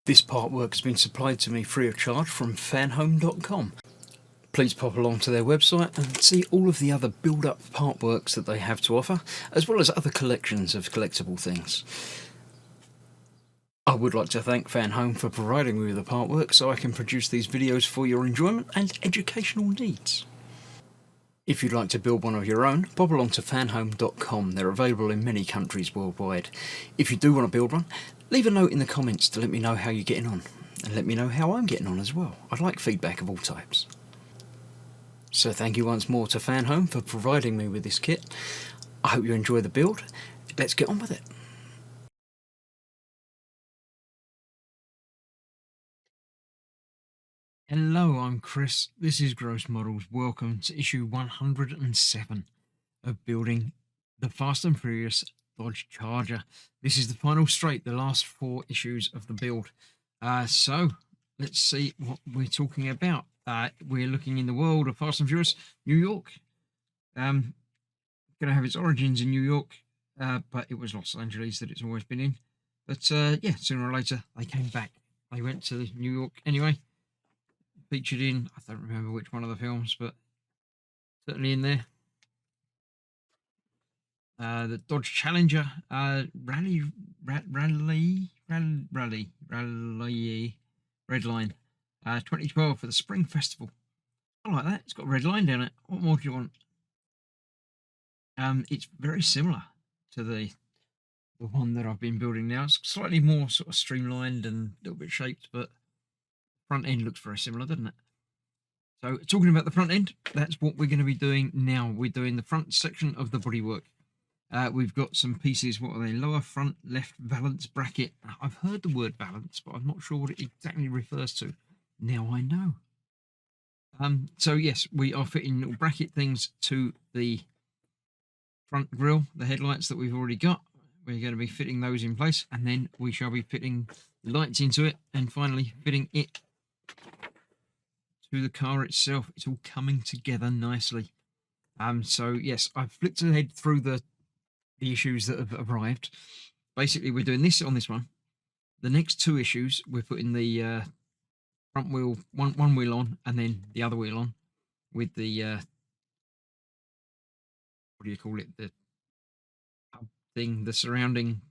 This partwork has been supplied to me free of charge from Fanhome.com. Please pop along to their website and see all of the other build-up partworks that they have to offer, as well as other collections of collectible things. I would like to thank Fanhome for providing me with the partwork so I can produce these videos for your enjoyment and educational needs. If you'd like to build one of your own, pop along to fanhome.com. They're available in many countries worldwide. If you do want to build one, leave a note in the comments to let me know how you're getting on, and let me know how I'm getting on as well. I'd like feedback of all types. So thank you once more to Fanhome for providing me with this kit. I hope you enjoy the build. Let's get on with it. Hello, I'm Chris. This is Gross Models. Welcome to issue 107 of building the Fast and Furious Dodge Charger. This is the final straight, the last 4 issues of the build. So let's see what we're talking about. We're looking in the world of Fast and Furious, New York. Going to have its origins in New York, but it was Los Angeles that it's always been in. But yeah, sooner or later they came back. They went to New York anyway. Featured in, I don't remember which one of the films, but certainly in there. The Dodge Challenger Rally Red Line 2012 for the Spring Festival. I like that. It's got a red line down it. What more do you want? It's very similar to the one that I've been building now. It's slightly more sort of streamlined and a little bit shaped, but front end looks very similar, doesn't it? So talking about the front end, that's what we're going to be doing now. We're doing the front section of the bodywork. We've got some pieces. What are they? Lower front left valance bracket. I've heard the word balance, but I'm not sure what it exactly refers to. Now I know. So yes, we are fitting little bracket things to the front grille, the headlights that we've already got. We're going to be fitting those in place, and then we shall be fitting lights into it, and finally fitting it to the car itself. It's all coming together nicely. So yes, I've flipped ahead through the issues that have arrived. Basically, we're doing this on this one. The next 2 issues, we're putting the front wheel, one wheel on, and then the other wheel on with the what do you call it? The thing, the surrounding.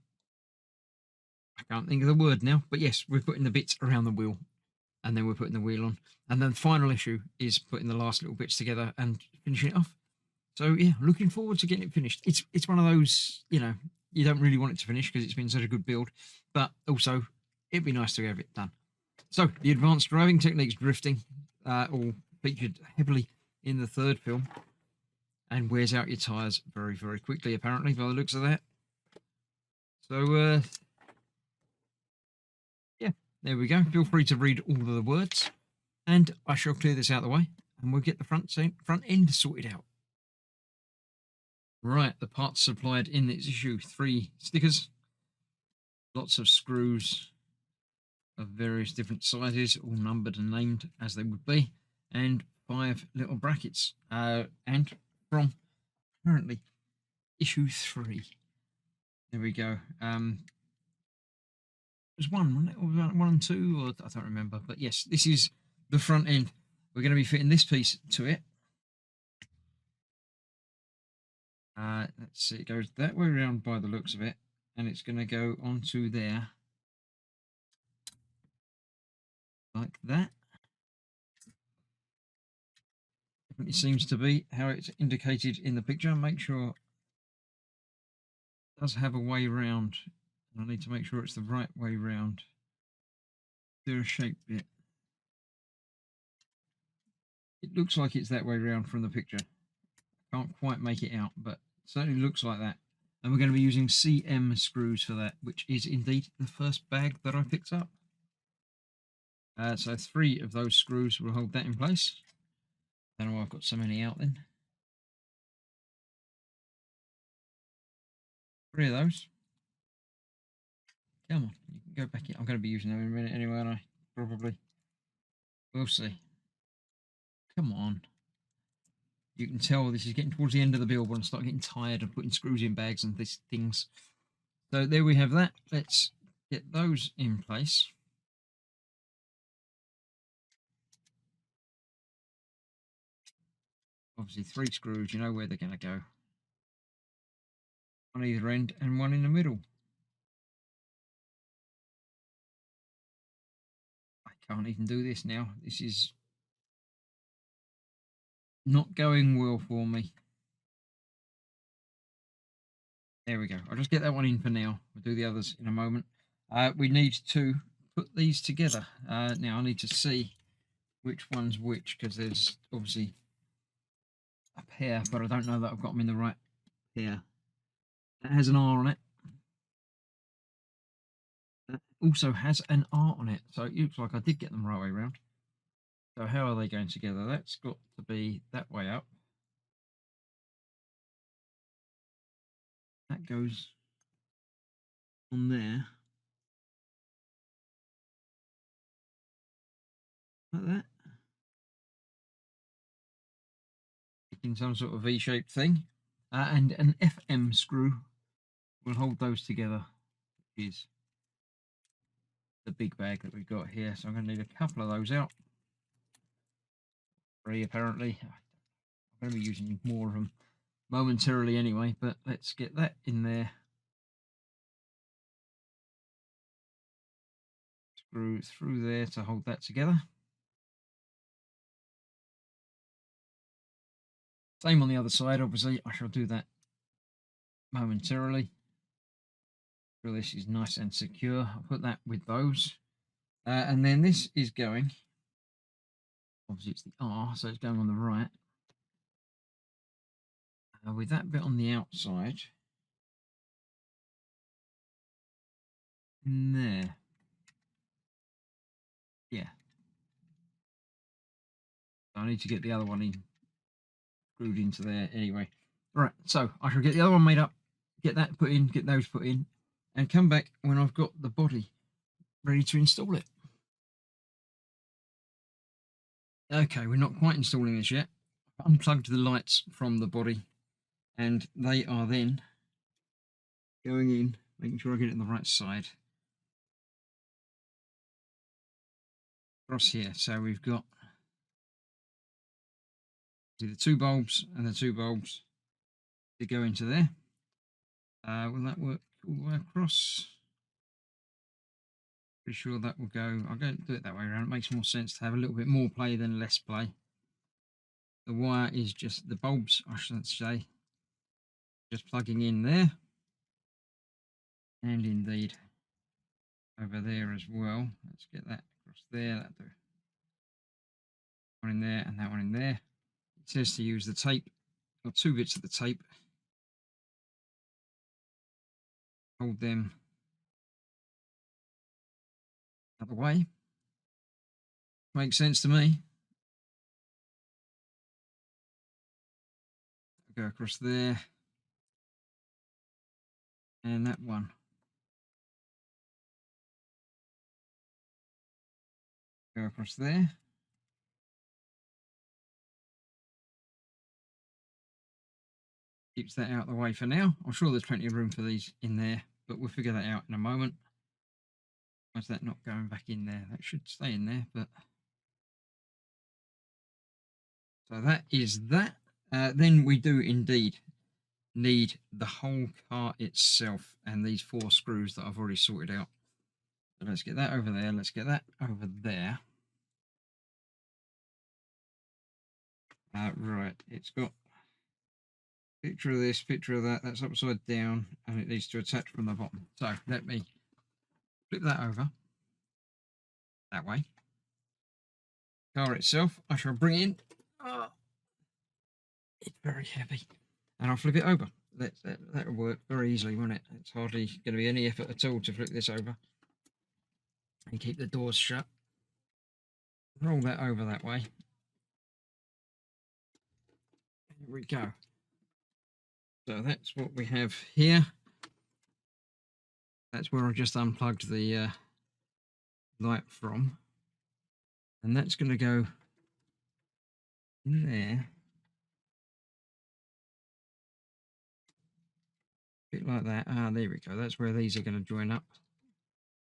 I can't think of the word now, but yes, we're putting the bits around the wheel, and then we're putting the wheel on, and then the final issue is putting the last little bits together and finishing it off. So yeah, looking forward to getting it finished. It's one of those, you know, you don't really want it to finish because it's been such a good build, but also it'd be nice to have it done. So the advanced driving techniques, drifting, all featured heavily in the 3rd film, and wears out your tyres very, very quickly, apparently, by the looks of that. So yeah, there we go. Feel free to read all of the words, and I shall clear this out of the way, and we'll get the front end sorted out. Right, the parts supplied in this issue: 3 stickers, lots of screws of various different sizes, all numbered and named as they would be, and 5 little brackets. And from apparently issue 3. There we go. It was 1, wasn't it? Or 1 and 2, or I don't remember. But yes, this is the front end. We're going to be fitting this piece to it. Let's see, it goes that way around by the looks of it, and it's going to go onto there like that. Definitely seems to be how it's indicated in the picture. Make sure it does have a way round. I need to make sure it's the right way round. Do a shape bit. It looks like it's that way round from the picture. Can't quite make it out, but it certainly looks like that. And we're going to be using CM screws for that, which is indeed the first bag that I picked up. So 3 of those screws will hold that in place. I don't know why I've got so many out then. 3 of those. Come on, you can go back in. I'm going to be using them in a minute anyway, aren't I? Probably. We'll see. Come on. You can tell this is getting towards the end of the build when I start getting tired of putting screws in bags and things. So there we have that. Let's get those in place. Obviously 3 screws, you know where they're going to go. On either end and one in the middle. I can't even do this now. This is not going well for me. There we go. I'll just get that one in for now. We'll do the others in a moment. We need to put these together. Now I need to see which one's which, because there's obviously a pair, but I don't know that I've got them in the right pair. That has an R on it. That also has an R on it. So it looks like I did get them right way around. So how are they going together? That's got to be that way up. That goes on there. Like that. In some sort of V-shaped thing. And an FM screw will hold those together, which is the big bag that we've got here. So I'm going to need a couple of those out. 3 apparently. I'm going to be using more of them momentarily anyway, but let's get that in there. Screw through there to hold that together. Same on the other side, obviously. I shall do that momentarily. So this is nice and secure. I'll put that with those. And then this is going, obviously it's the R, so it's going on the right. With that bit on the outside. In there. Yeah. So I need to get the other one in, screwed into there anyway. Right, so I shall get the other one made up, get that put in, get those put in, and come back when I've got the body ready to install it. Okay, we're not quite installing this yet. I've unplugged the lights from the body, and they are then going in, making sure I get it on the right side. Across here, so we've got the 2 bulbs and the 2 bulbs to go into there. Will that work all the way across? Pretty sure that will go. I'll go do it that way around. It makes more sense to have a little bit more play than less play. The wire is just the bulbs, I should say, just plugging in there, and indeed over there as well. Let's get that across there. That do one in there and that one in there. It says to use the tape, or 2 bits of the tape. Hold them out of the way. Makes sense to me. Go across there, and that one. Go across there. Keeps that out of the way for now. I'm sure there's plenty of room for these in there, but we'll figure that out in a moment. Why is that not going back in there? That should stay in there, but... So that is that. Then we do indeed need the whole car itself and these 4 screws that I've already sorted out. So let's get that over there. Let's get that over there. Right, it's got picture of this, picture of that. That's upside down, and it needs to attach from the bottom. So let me flip that over that way. Car itself, I shall bring in. Oh, it's very heavy, and I'll flip it over. That'll work very easily, won't it? It's hardly going to be any effort at all to flip this over and keep the doors shut. Roll that over that way. Here we go. So that's what we have here. That's where I just unplugged the light from, and that's going to go in there, a bit like that. There we go. That's where these are going to join up,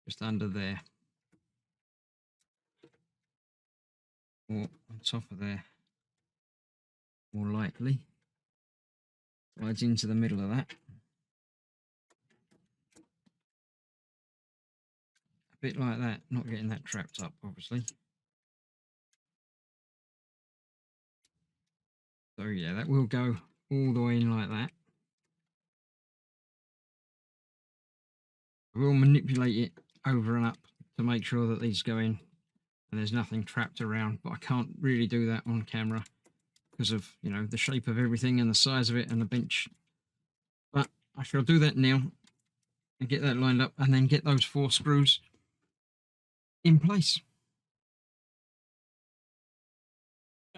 just under there, or on top of there, more likely. Slides into the middle of that. A bit like that, not getting that trapped up, obviously. So yeah, that will go all the way in like that. We'll manipulate it over and up to make sure that these go in and there's nothing trapped around, but I can't really do that on camera because of, you know, the shape of everything and the size of it and the bench. But I shall do that now and get that lined up and then get those 4 screws in place.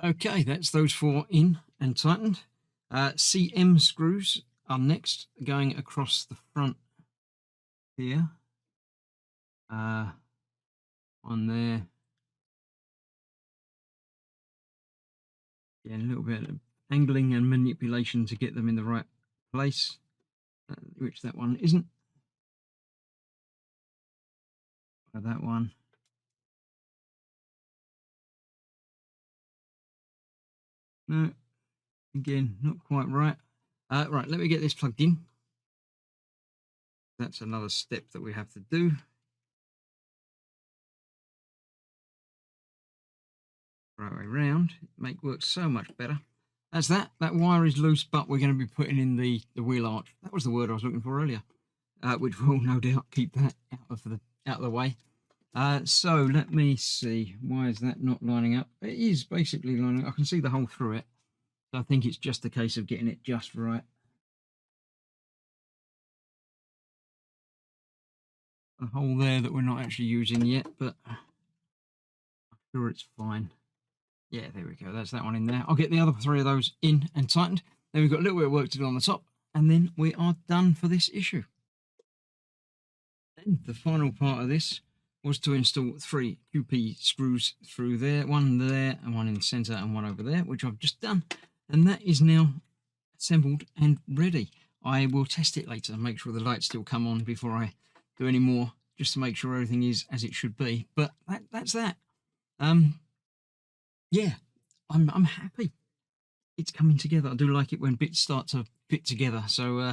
Okay, that's those 4 in and tightened. CM screws are next, going across the front here. On there. Yeah, a little bit of angling and manipulation to get them in the right place, which that one isn't. That one. No, again, not quite right. Right, let me get this plugged in. That's another step that we have to do. Right way round, make work so much better. That's that. That wire is loose, but we're going to be putting in the wheel arch. That was the word I was looking for earlier, which will no doubt keep that out of the way. So let me see. Why is that not lining up? It is basically lining up. I can see the hole through it. So I think it's just a case of getting it just right. A hole there that we're not actually using yet, but I'm sure it's fine. Yeah, there we go. That's that one in there. I'll get the other 3 of those in and tightened. Then we've got a little bit of work to do on the top, and then we are done for this issue. Then the final part of this was to install 3 QP screws through there, one there and one in the center and one over there, which I've just done. And that is now assembled and ready. I will test it later and make sure the lights still come on before I do any more, just to make sure everything is as it should be. But that's that. Yeah, I'm happy. It's coming together. I do like it when bits start to fit together. So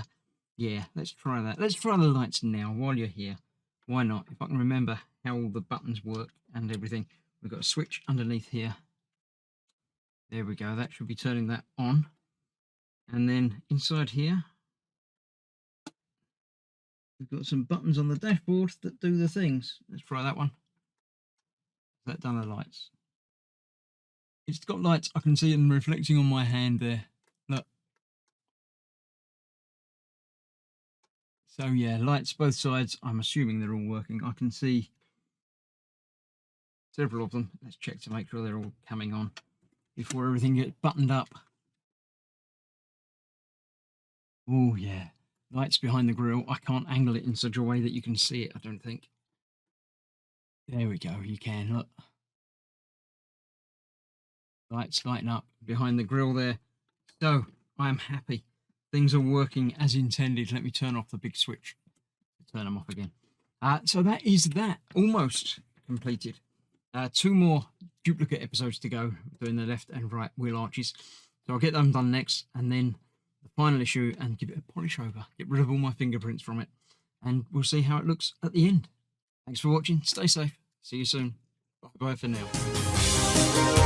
yeah, let's try that. Let's try the lights now while you're here. Why not? If I can remember how all the buttons work and everything. We've got a switch underneath here. There we go. That should be turning that on. And then inside here, we've got some buttons on the dashboard that do the things. Let's try that one. That done the lights. It's got lights. I can see them reflecting on my hand there. Look. So yeah, lights both sides. I'm assuming they're all working. I can see several of them. Let's check to make sure they're all coming on before everything gets buttoned up. Oh yeah, lights behind the grill. I can't angle it in such a way that you can see it, I don't think. There we go, you can, look. Lights lighting up behind the grill there. So I'm happy. Things are working as intended. Let me turn off the big switch to turn them off again. So that is that, almost completed. 2 more duplicate episodes to go, doing the left and right wheel arches. So I'll get them done next, and then the final issue, and give it a polish over. Get rid of all my fingerprints from it, and we'll see how it looks at the end. Thanks for watching. Stay safe. See you soon. Bye for now.